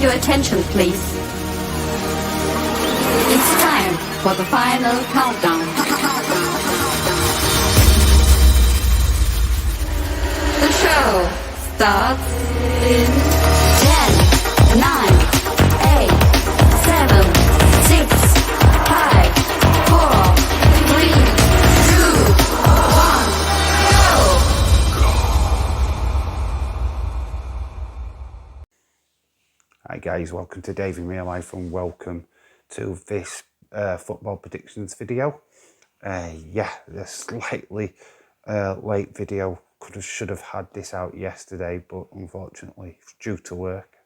your attention, please. It's time for the final countdown. The show starts in 10, 9, 8, 7, 6, 5, 4, 3, 2, 1, go! Hi guys, welcome to Dave in Real Life and welcome to this football predictions video. A slightly late video. Should have had this out yesterday, but unfortunately due to work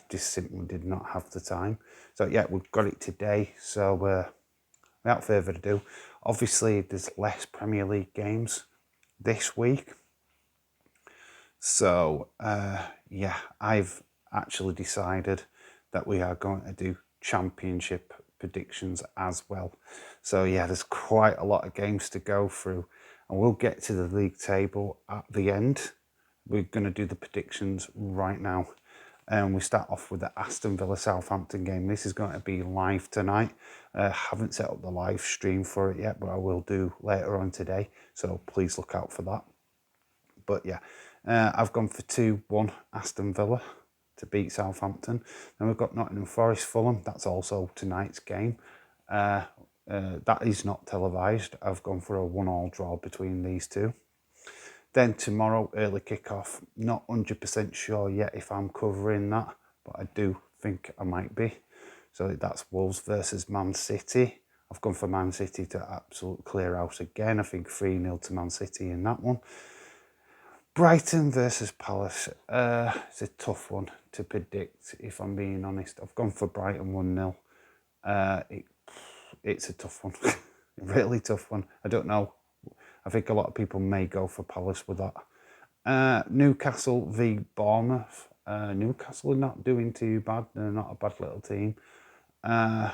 just simply did not have the time. So yeah, we've got it today. So without further ado, obviously there's less Premier League games this week. So I've actually decided that we are going to do Championship predictions as well. So yeah, there's quite a lot of games to go through, and we'll get to the league table at the end. We're going to do the predictions right now, and we start off with the Aston Villa Southampton game. This is going to be live tonight. Haven't set up the live stream for it yet, but I will do later on today, so please look out for that. But yeah, I've gone for 2-1 Aston Villa to beat Southampton. Then we've got Nottingham Forest Fulham. That's also tonight's game. That is not televised. I've gone for a 1-1 draw between these two. Then tomorrow, early kickoff. Not 100% sure yet if I'm covering that, but I do think I might be. So that's Wolves versus Man City. I've gone for Man City to absolute clear out again. I think 3-0 to Man City in that one. Brighton versus Palace. It's a tough one to predict, if I'm being honest. I've gone for Brighton 1-0. It's a tough one. Really tough one. I don't know. I think a lot of people may go for Palace with that. Newcastle v Bournemouth. Newcastle are not doing too bad. They're not a bad little team. I've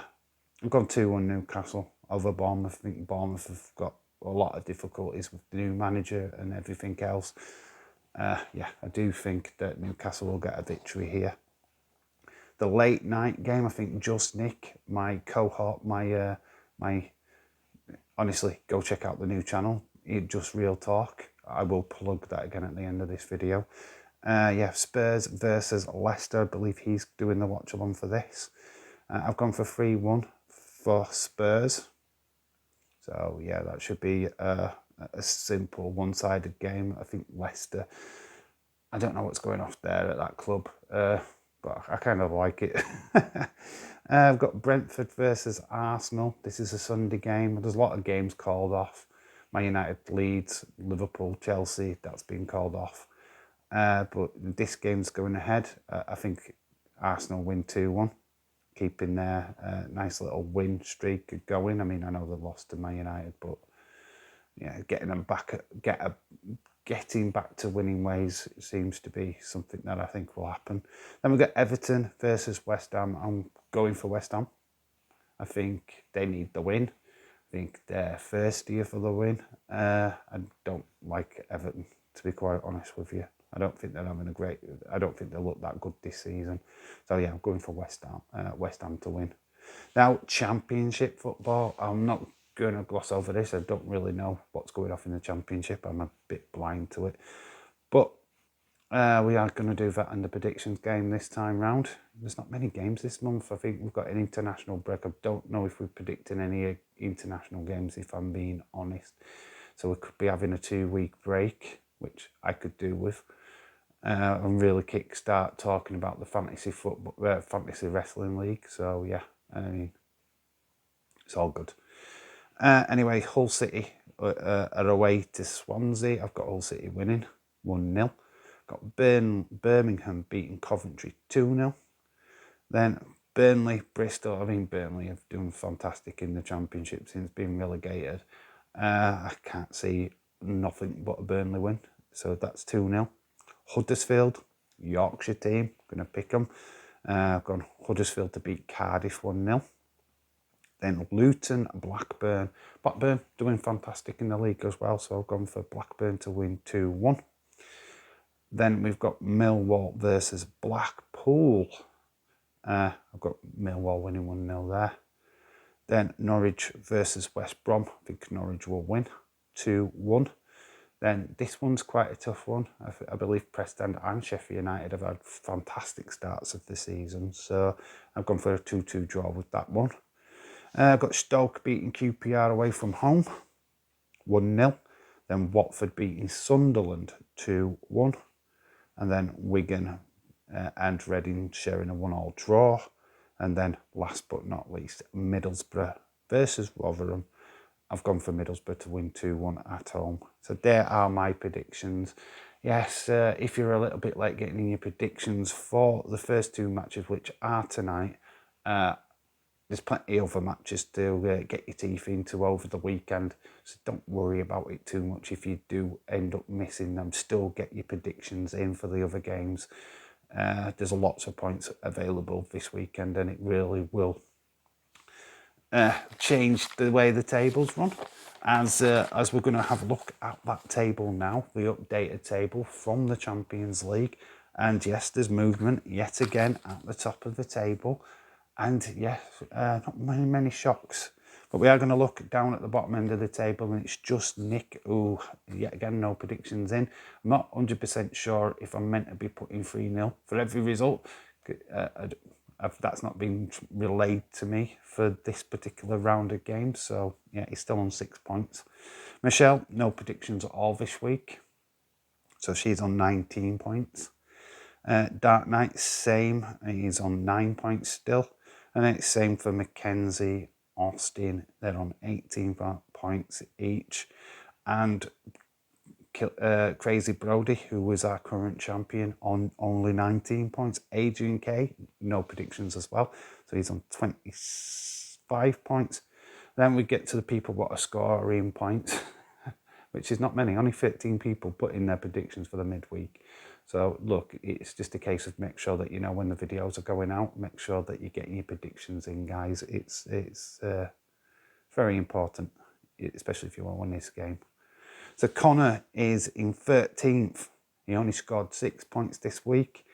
gone 2-1 Newcastle over Bournemouth. I think Bournemouth have got a lot of difficulties with the new manager and everything else. I do think that Newcastle will get a victory here. The late night game, I think Just Nick, my cohort, my honestly, go check out the new channel, Just Real Talk. I will plug that again at the end of this video. Spurs versus Leicester. I believe he's doing the watch along for this. I've gone for 3-1 for Spurs. So yeah, that should be a simple one-sided game. I think Leicester, I don't know what's going off there at that club, but I kind of like it. I've got Brentford versus Arsenal. This is a Sunday game. There's a lot of games called off. Man United, Leeds, Liverpool, Chelsea, that's been called off. But this game's going ahead. I think Arsenal win 2-1. Keeping their nice little win streak going. I mean, I know they lost to Man United, but yeah, getting them back, getting back to winning ways seems to be something that I think will happen. Then we've got Everton versus West Ham. I'm going for West Ham. I think they need the win. I think they're thirsty for the win. I don't like Everton, to be quite honest with you. I don't think they're having I don't think they look that good this season. So yeah, I'm going for West Ham to win. Now, Championship football, I'm not going to gloss over this. I don't really know what's going off in the Championship. I'm a bit blind to it. But we are going to do that in the predictions game this time round. There's not many games this month. I think we've got an international break. I don't know if we're predicting any international games, if I'm being honest. So we could be having a 2-week break, which I could do with. And really kickstart talking about the fantasy wrestling league. So yeah, I mean, it's all good. Anyway, Hull City are away to Swansea. I've got Hull City winning 1-0. Got Birmingham beating Coventry 2-0. Then Burnley, Bristol. I mean, Burnley have done fantastic in the Championship since being relegated. I can't see nothing but a Burnley win. So that's 2-0. Huddersfield, Yorkshire team, going to pick them. I've gone Huddersfield to beat Cardiff 1-0. Then Luton, Blackburn. Blackburn doing fantastic in the league as well, so I've gone for Blackburn to win 2-1. Then we've got Millwall versus Blackpool. I've got Millwall winning 1-0 there. Then Norwich versus West Brom. I think Norwich will win 2-1. Then this one's quite a tough one. I believe Preston and Sheffield United have had fantastic starts of the season. So I've gone for a 2-2 draw with that one. I've got Stoke beating QPR away from home, 1-0. Then Watford beating Sunderland 2-1. And then Wigan and Reading sharing a 1-1 draw. And then last but not least, Middlesbrough versus Rotherham. I've gone for Middlesbrough to win 2-1 at home. So there are my predictions. Yes, if you're a little bit late getting in your predictions for the first two matches, which are tonight, there's plenty of other matches to get your teeth into over the weekend. So don't worry about it too much if you do end up missing them. Still get your predictions in for the other games. There's lots of points available this weekend, and it really will change the way the tables run. As we're going to have a look at that table now, the updated table from the Champions League. And yes, there's movement yet again at the top of the table. And yes, not many shocks. But we are going to look down at the bottom end of the table, and it's just Nick, who, yet again, no predictions in. I'm not 100% sure if I'm meant to be putting 3-0 for every result. That's not been relayed to me for this particular round of games. So, yeah, he's still on 6 points. Michelle, no predictions at all this week. So she's on 19 points. Dark Knight, same. He's on 9 points still. And then it's same for Mackenzie, Austin. They're on 18 points each. And Crazy Brody, who was our current champion, on only 19 points. Adrian K, no predictions as well. So he's on 25 points. Then we get to the people what are scoring points, which is not many. Only 13 people put in their predictions for the midweek. So look, it's just a case of make sure that you know when the videos are going out. Make sure that you're getting your predictions in, guys. It's very important, especially if you want to win this game. So Connor is in 13th. He only scored 6 points this week.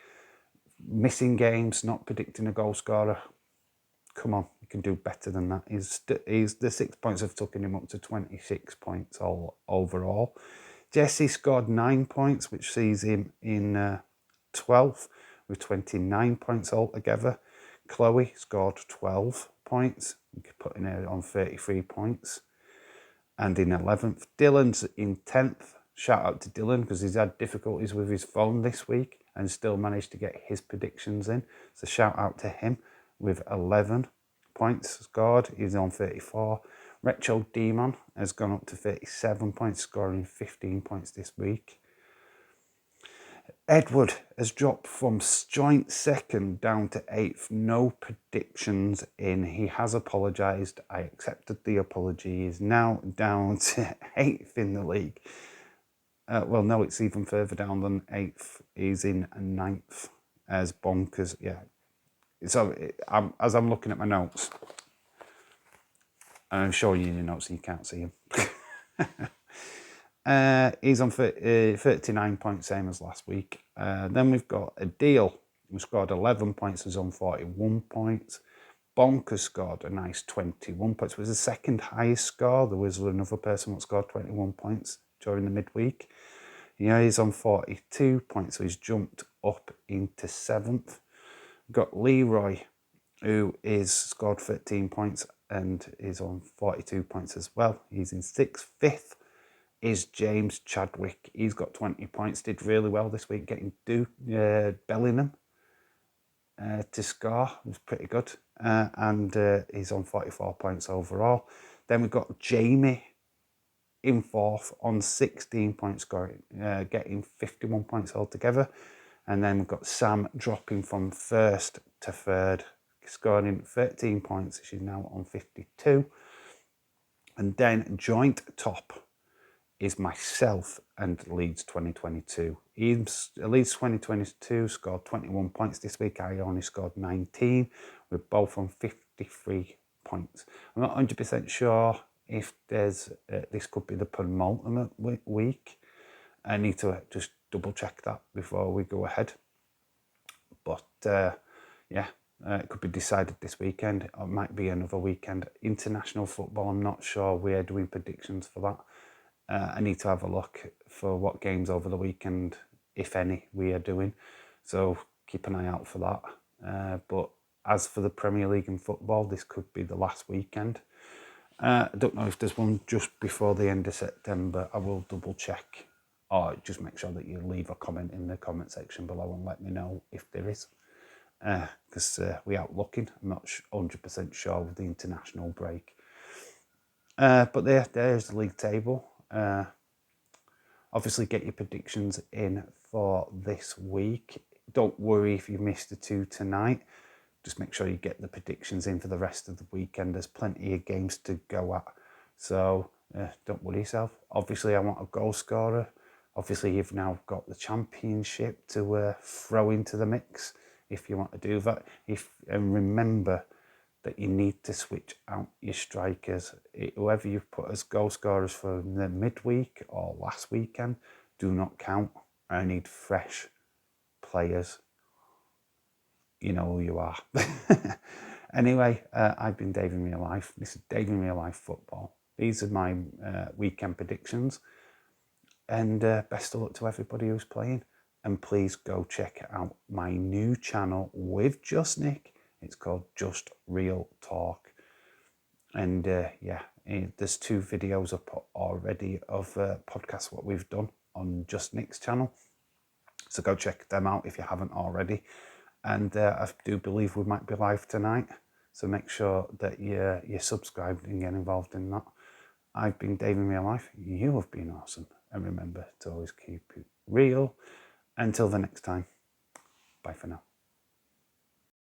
Missing games, not predicting a goal scorer. Come on, you can do better than that. He's the 6 points have taken him up to 26 points all overall. Jesse scored 9 points, which sees him in 12th with 29 points altogether. Chloe scored 12 points, putting her on 33 points. And in 11th, Dylan's in 10th. Shout out to Dylan because he's had difficulties with his phone this week and still managed to get his predictions in. So shout out to him with 11 points scored. He's on 34. Retro Demon has gone up to 37 points, scoring 15 points this week. Edward has dropped from joint second down to 8th. No predictions in. He has apologised. I accepted the apology. He is now down to 8th in the league. Well, no, it's even further down than 8th. He's in 9th as bonkers. Yeah. So as I'm looking at my notes, and I'm showing you your notes so you can't see him. He's on 39 points, same as last week. Then we've got a deal who scored 11 points, is on 41 points. Bonkers scored a nice 21 points. It was the second highest score. There was another person that scored 21 points during the midweek. Yeah, he's on 42 points, so he's jumped up into 7th. We've got Leroy, who is scored 13 points and is on 42 points as well. He's in 6th. 5th is James Chadwick. He's got 20 points. Did really well this week, getting Bellingham to score. It was pretty good. And he's on 44 points overall. Then we've got Jamie in 4th on 16 points, scoring, getting 51 points altogether. And then we've got Sam dropping from 1st to 3rd, scoring 13 points. She's now on 52. And then joint top is myself and Leeds 2022. Leeds 2022 scored 21 points this week. I only scored 19. We're both on 53 points. I'm not 100% sure if there's this could be the penultimate week. I need to just double check that before we go ahead. But yeah, It could be decided this weekend, or it might be another weekend. International football, I'm not sure we're doing predictions for that. I need to have a look for what games over the weekend, if any, we are doing. So keep an eye out for that. But as for the Premier League and football, this could be the last weekend. I don't know if there's one just before the end of September. I will double check, or just make sure that you leave a comment in the comment section below and let me know if there is. Because we out looking. I'm not 100% sure with the international break. But there's the league table. Obviously, get your predictions in for this week. Don't worry if you missed the 2 tonight. Just make sure you get the predictions in for the rest of the weekend. There's plenty of games to go at. So don't worry yourself. Obviously, I want a goal scorer. Obviously, you've now got the championship to throw into the mix if you want to do that. And remember that you need to switch out your strikers. Whoever you've put as goal scorers for the midweek or last weekend do not count. I need fresh players. You know who you are. Anyway, I've been Dave in Real Life. This is Dave in Real Life Football. These are my weekend predictions. And best of luck to everybody who's playing. And please go check out my new channel with Just Nick. It's called Just Real Talk. And there's 2 videos up already of podcasts what we've done on Just Nick's channel. So go check them out if you haven't already. And I do believe we might be live tonight. So make sure that you're subscribed and get involved in that. I've been Dave in Real Life. You have been awesome. And remember to always keep it real. Until the next time. Bye for now.